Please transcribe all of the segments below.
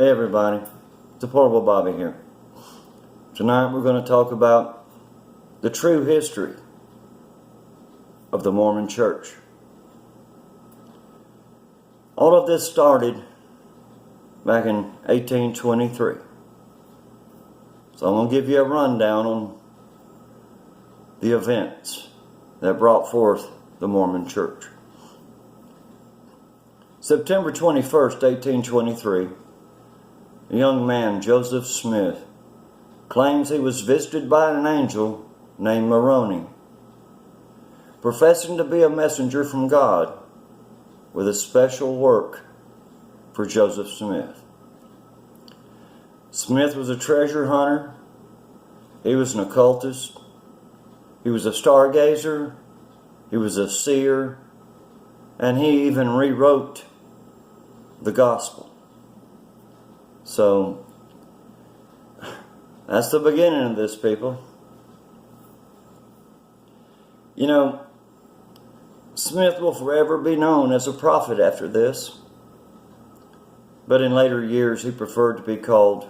Hey everybody, it's Portable Bobby here. Tonight we're going to talk about the true history of the Mormon Church. All of this started back in 1823. So I'm going to give you a rundown on the events that brought forth the Mormon Church. September 21st, 1823, a young man, Joseph Smith, claims he was visited by an angel named Moroni, professing to be a messenger from God with a special work for Joseph Smith. Smith was a treasure hunter, he was an occultist, he was a stargazer, he was a seer, and he even rewrote the gospel. So, that's the beginning of this, people. You know, Smith will forever be known as a prophet after this, but in later years he preferred to be called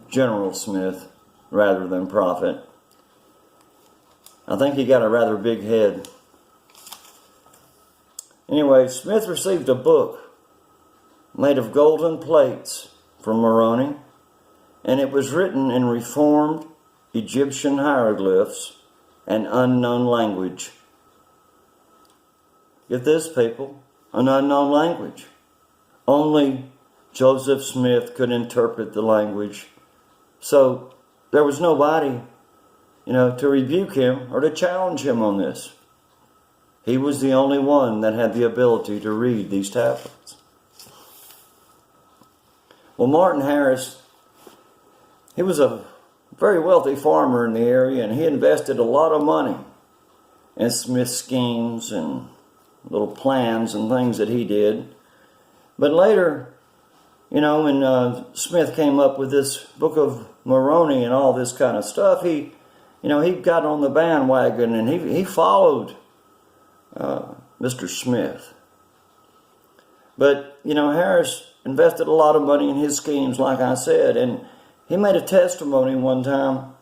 General Smith rather than prophet. I think he got a rather big head. Anyway, Smith received a book made of golden plates from Moroni, and it was written in reformed Egyptian hieroglyphs and unknown language. Get this, people, an unknown language. Only Joseph Smith could interpret the language. So there was nobody, to rebuke him or to challenge him on this. He was the only one that had the ability to read these tablets. Well, Martin Harris, he was a very wealthy farmer in the area, and he invested a lot of money in Smith's schemes and little plans and things that he did. But later, when Smith came up with this book of Moroni and all this kind of stuff, he got on the bandwagon and he followed Mr. Smith. But, Harris invested a lot of money in his schemes, like I said, and he made a testimony one time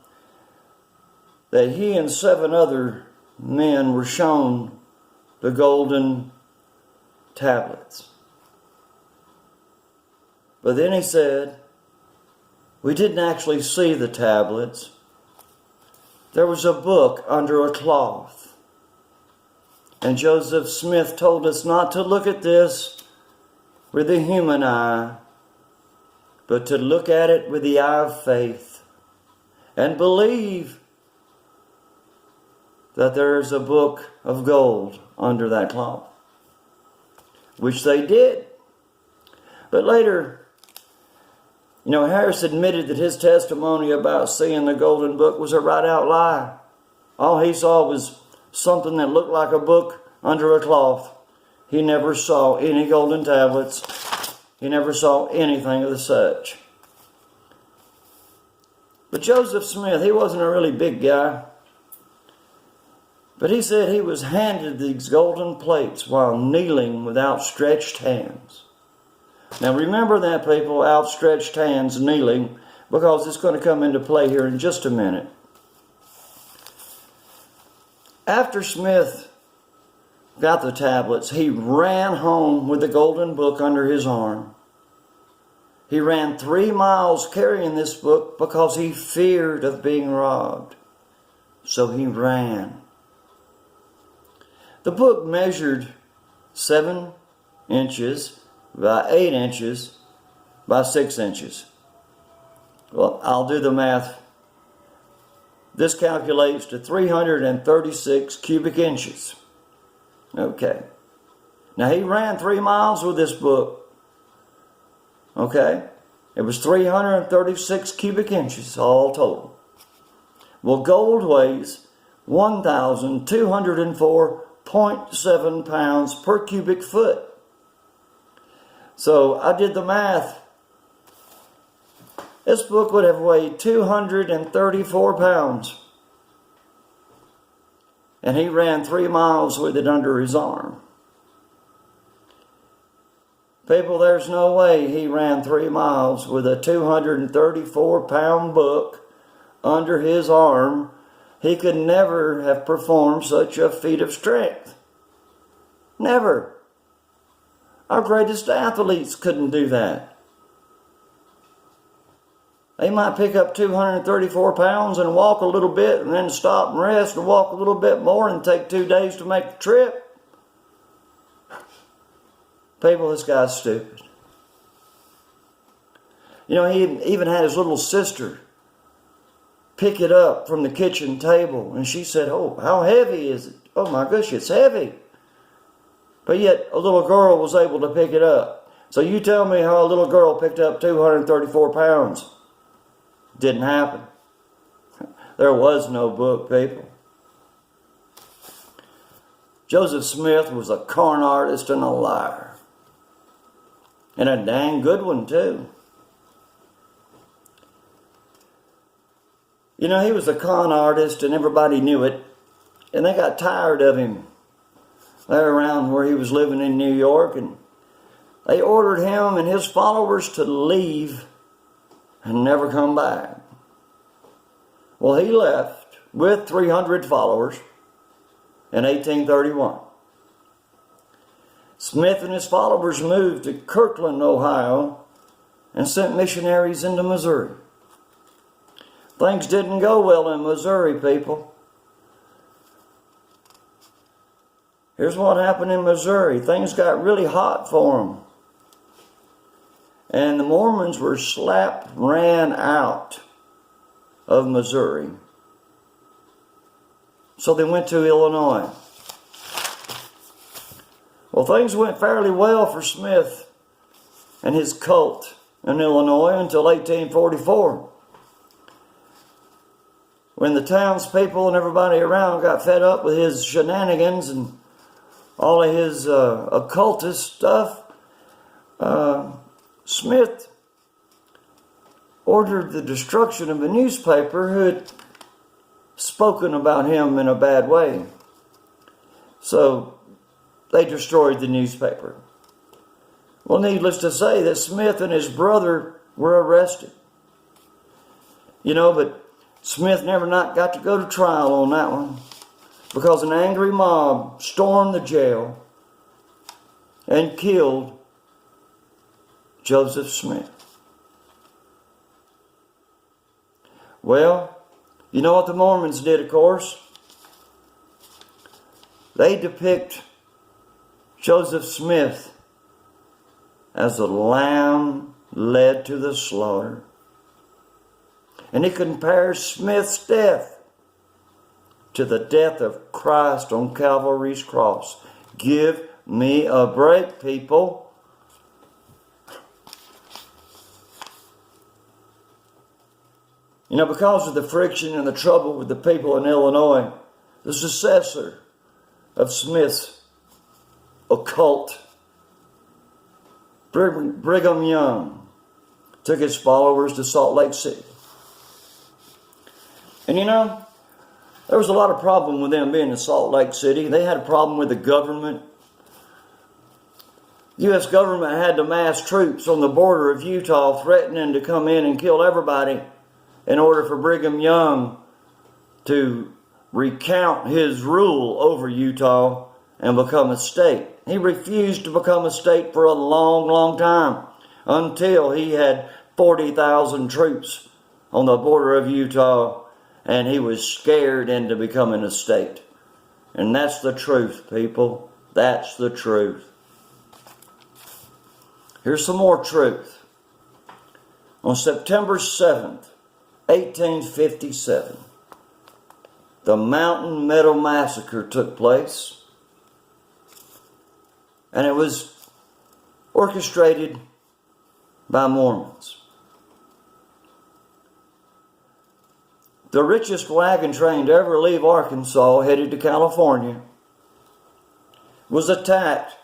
that he and 7 other men were shown the golden tablets. But then he said, we didn't actually see the tablets. There was a book under a cloth. And Joseph Smith told us not to look at this with the human eye, but to look at it with the eye of faith and believe that there is a book of gold under that cloth, which they did. But later, Harris admitted that his testimony about seeing the golden book was a right-out lie. All he saw was something that looked like a book under a cloth. He never saw any golden tablets. He never saw anything of the such. But Joseph Smith, he wasn't a really big guy. But he said he was handed these golden plates while kneeling with outstretched hands. Now remember that, people, outstretched hands, kneeling, because it's going to come into play here in just a minute. After Smith got the tablets, he ran home with the golden book under his arm. He ran 3 miles carrying this book because he feared of being robbed. So he ran. The book measured 7 inches by 8 inches by 6 inches. Well, I'll do the math. This calculates to 336 cubic inches. Okay. Now he ran 3 miles with this book. Okay. It was 336 cubic inches all total. Well, gold weighs 1,204.7 pounds per cubic foot. So I did the math. This book would have weighed 234 pounds. And he ran 3 miles with it under his arm. People, there's no way he ran 3 miles with a 234-pound book under his arm. He could never have performed such a feat of strength. Never. Our greatest athletes couldn't do that. They might pick up 234 pounds and walk a little bit and then stop and rest and walk a little bit more and take 2 days to make the trip. People, this guy's stupid. You know, he even had his little sister pick it up from the kitchen table, and she said, "Oh, how heavy is it? Oh my gosh, it's heavy." But yet a little girl was able to pick it up. So you tell me how a little girl picked up 234 pounds. Didn't happen. There was no book, people. Joseph Smith was a con artist and a liar. And a dang good one, too. You know, he was a con artist and everybody knew it. And they got tired of him there around where he was living in New York. And they ordered him and his followers to leave and never come back. Well, he left with 300 followers in 1831. Smith and his followers moved to Kirkland, Ohio, and sent missionaries into Missouri. Things didn't go well in Missouri, people. Here's what happened in Missouri. Things got really hot for them. And the Mormons were ran out of Missouri. So they went to Illinois. Well, things went fairly well for Smith and his cult in Illinois until 1844. When the townspeople and everybody around got fed up with his shenanigans and all of his occultist stuff, Smith ordered the destruction of a newspaper who had spoken about him in a bad way. So they destroyed the newspaper. Well, needless to say that Smith and his brother were arrested. You know, but Smith never not got to go to trial on that one because an angry mob stormed the jail and killed Joseph Smith. Well, you know what the Mormons did, of course? They depict Joseph Smith as a lamb led to the slaughter. And he compares Smith's death to the death of Christ on Calvary's cross. Give me a break, people. You know, because of the friction and the trouble with the people in Illinois, the successor of Smith's occult, Brigham Young, took his followers to Salt Lake City. And you know, there was a lot of problem with them being in Salt Lake City. They had a problem with the government. The U.S. government had to mass troops on the border of Utah threatening to come in and kill everybody in order for Brigham Young to recount his rule over Utah and become a state. He refused to become a state for a long, long time until he had 40,000 troops on the border of Utah and he was scared into becoming a state. And that's the truth, people. That's the truth. Here's some more truth. On September 7th, 1857, the Mountain Meadow Massacre took place. And it was orchestrated by Mormons. The richest wagon train to ever leave Arkansas, headed to California, was attacked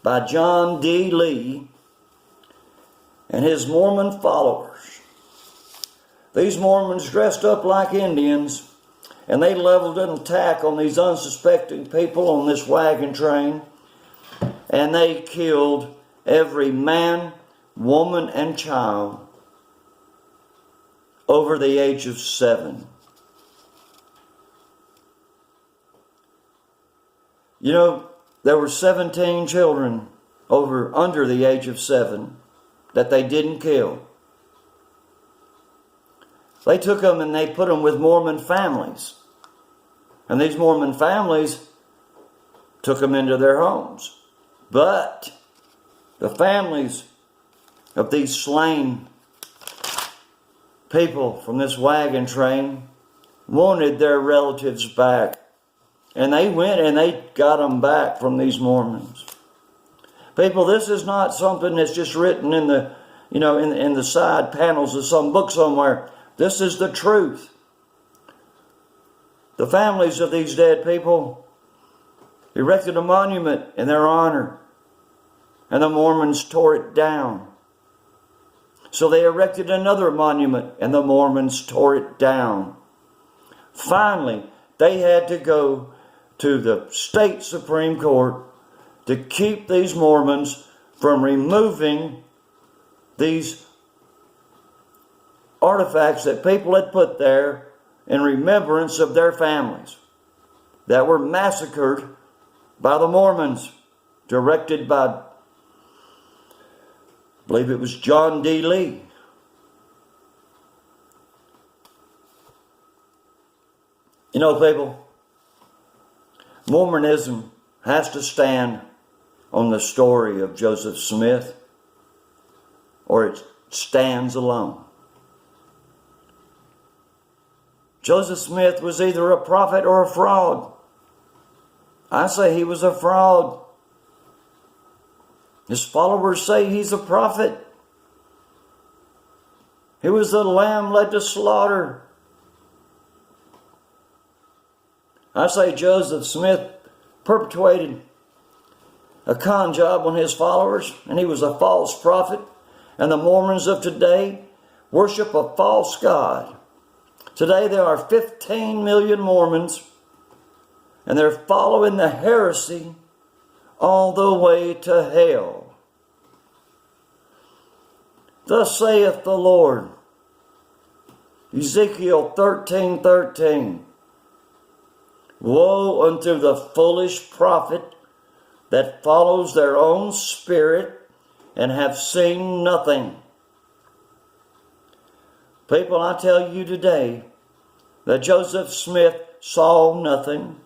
by John D. Lee and his Mormon followers. These Mormons dressed up like Indians, and they leveled an attack on these unsuspecting people on this wagon train. And they killed every man, woman, and child over the age of 7. You know, there were 17 children under the age of 7 that they didn't kill. They took them and they put them with Mormon families. And these Mormon families took them into their homes. But the families of these slain people from this wagon train wanted their relatives back. And they went and they got them back from these Mormons. People, this is not something that's just written in the, in the side panels of some book somewhere. This is the truth. The families of these dead people erected a monument in their honor, and the Mormons tore it down. So they erected another monument, and the Mormons tore it down. Finally, they had to go to the state Supreme Court to keep these Mormons from removing these artifacts that people had put there in remembrance of their families that were massacred by the Mormons, directed by, I believe it was John D. Lee. You know, people, Mormonism has to stand on the story of Joseph Smith, or it stands alone. Joseph Smith was either a prophet or a fraud. I say he was a fraud. His followers say he's a prophet. He was the lamb led to slaughter. I say Joseph Smith perpetuated a con job on his followers, and he was a false prophet. And the Mormons of today worship a false god. Today there are 15 million Mormons, and they're following the heresy all the way to hell. Thus saith the Lord. Ezekiel 13:13. Woe unto the foolish prophet that follows their own spirit and have seen nothing. People, I tell you today that Joseph Smith saw nothing.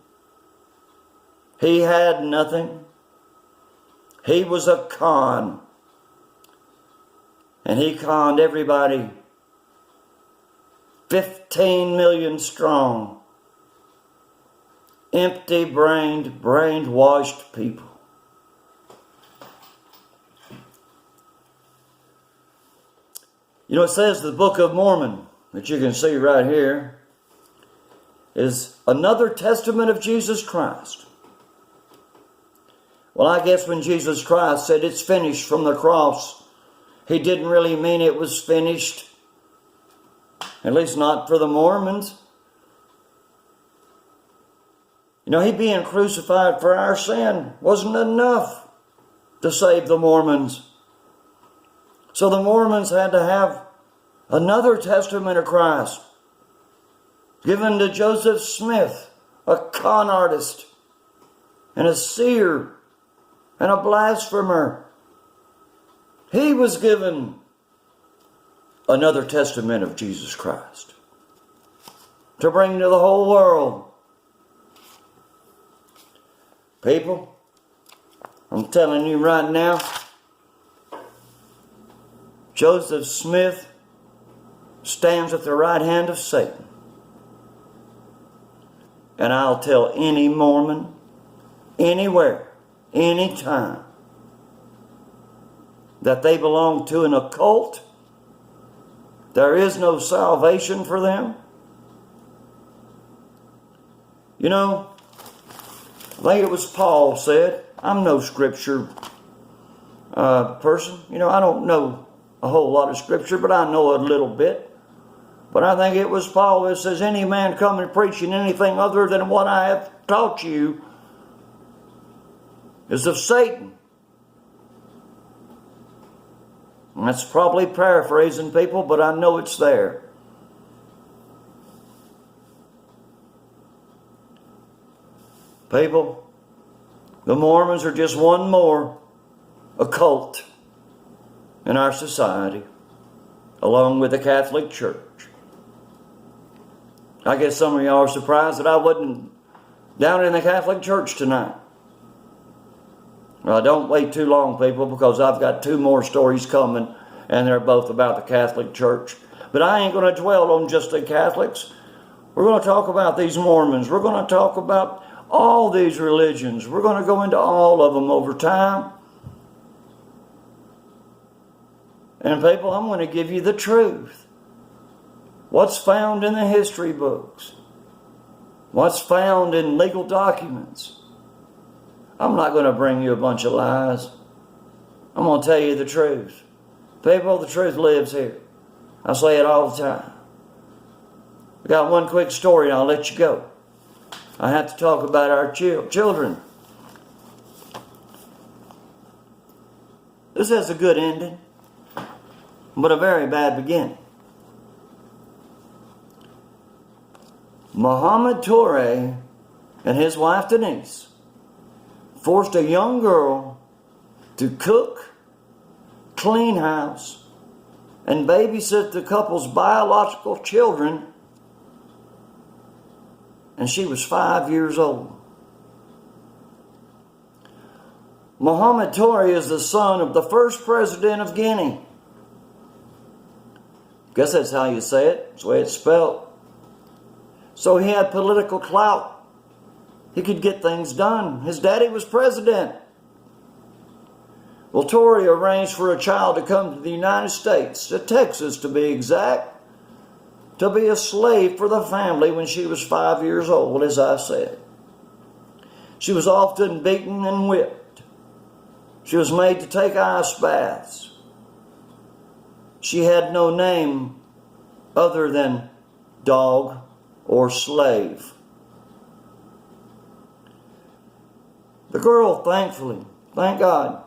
He had nothing. He was a con. And he conned everybody. 15 million strong. Empty-brained, brainwashed people. You know, it says the Book of Mormon, that you can see right here, is another testament of Jesus Christ. Well, I guess when Jesus Christ said it's finished from the cross, he didn't really mean it was finished. At least not for the Mormons. You know, he being crucified for our sin wasn't enough to save the Mormons. So the Mormons had to have another testament of Christ given to Joseph Smith, a con artist and a seer and a blasphemer. He was given another testament of Jesus Christ to bring to the whole world. People, I'm telling you right now, Joseph Smith stands at the right hand of Satan. And I'll tell any Mormon, anywhere, anytime, that they belong to an occult. There is no salvation for them. You know, I think it was Paul said, I'm no scripture person. You know, I don't know a whole lot of scripture, but I know a little bit. But I think it was Paul that says, any man coming preaching anything other than what I have taught you is of Satan. And that's probably paraphrasing, people, but I know it's there. People, the Mormons are just one more occult in our society, along with the Catholic Church. I guess some of y'all are surprised that I wasn't down in the Catholic Church tonight. Well, don't wait too long, people, because I've got 2 more stories coming, and they're both about the Catholic Church. But I ain't going to dwell on just the Catholics. We're going to talk about these Mormons. We're going to talk about all these religions. We're going to go into all of them over time. And people, I'm going to give you the truth. What's found in the history books. What's found in legal documents. I'm not going to bring you a bunch of lies. I'm going to tell you the truth. People, the truth lives here. I say it all the time. I got one quick story and I'll let you go. I have to talk about our children. This has a good ending, but a very bad beginning. Muhammad Toure and his wife Denise forced a young girl to cook, clean house, and babysit the couple's biological children, and she was 5 years old. Muhammad Toure is the son of the first president of Guinea. Guess that's how you say it. That's the way it's spelled. So he had political clout. He could get things done. His daddy was president. Well, Toure arranged for a child to come to the United States, to Texas to be exact, to be a slave for the family when she was 5 years old, as I said. She was often beaten and whipped. She was made to take ice baths. She had no name other than dog or slave. The girl, thankfully, thank God,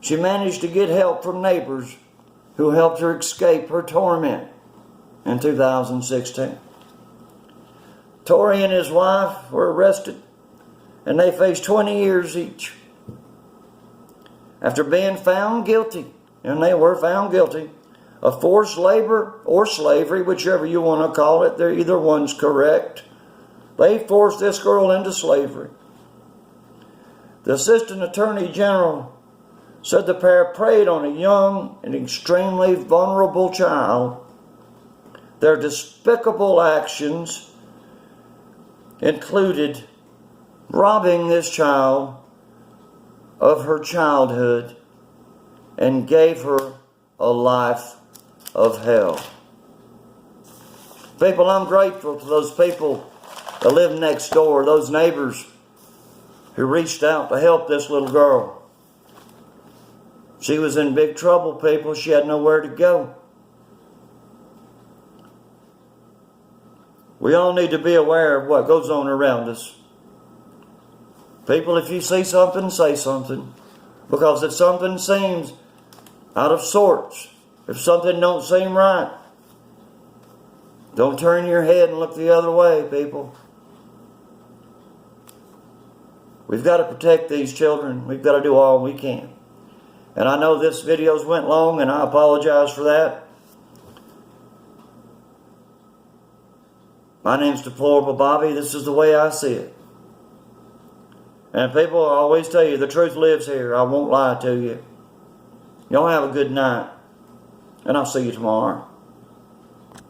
she managed to get help from neighbors who helped her escape her torment in 2016. Toure and his wife were arrested, and they faced 20 years each. After being found guilty, and they were found guilty, of forced labor or slavery, whichever you want to call it, either one's correct. They forced this girl into slavery. The Assistant Attorney General said the pair preyed on a young and extremely vulnerable child. Their despicable actions included robbing this child of her childhood and gave her a life of hell. People, I'm grateful to those people that live next door, those neighbors who reached out to help this little girl. She was in big trouble, people. She had nowhere to go. We all need to be aware of what goes on around us. People, if you see something, say something. Because if something seems out of sorts, if something don't seem right, don't turn your head and look the other way, people. We've got to protect these children. We've got to do all we can. And I know this video's went long, and I apologize for that. My name's Deplorable Bobby. This is the way I see it. And people, I always tell you, the truth lives here. I won't lie to you. Y'all have a good night. And I'll see you tomorrow.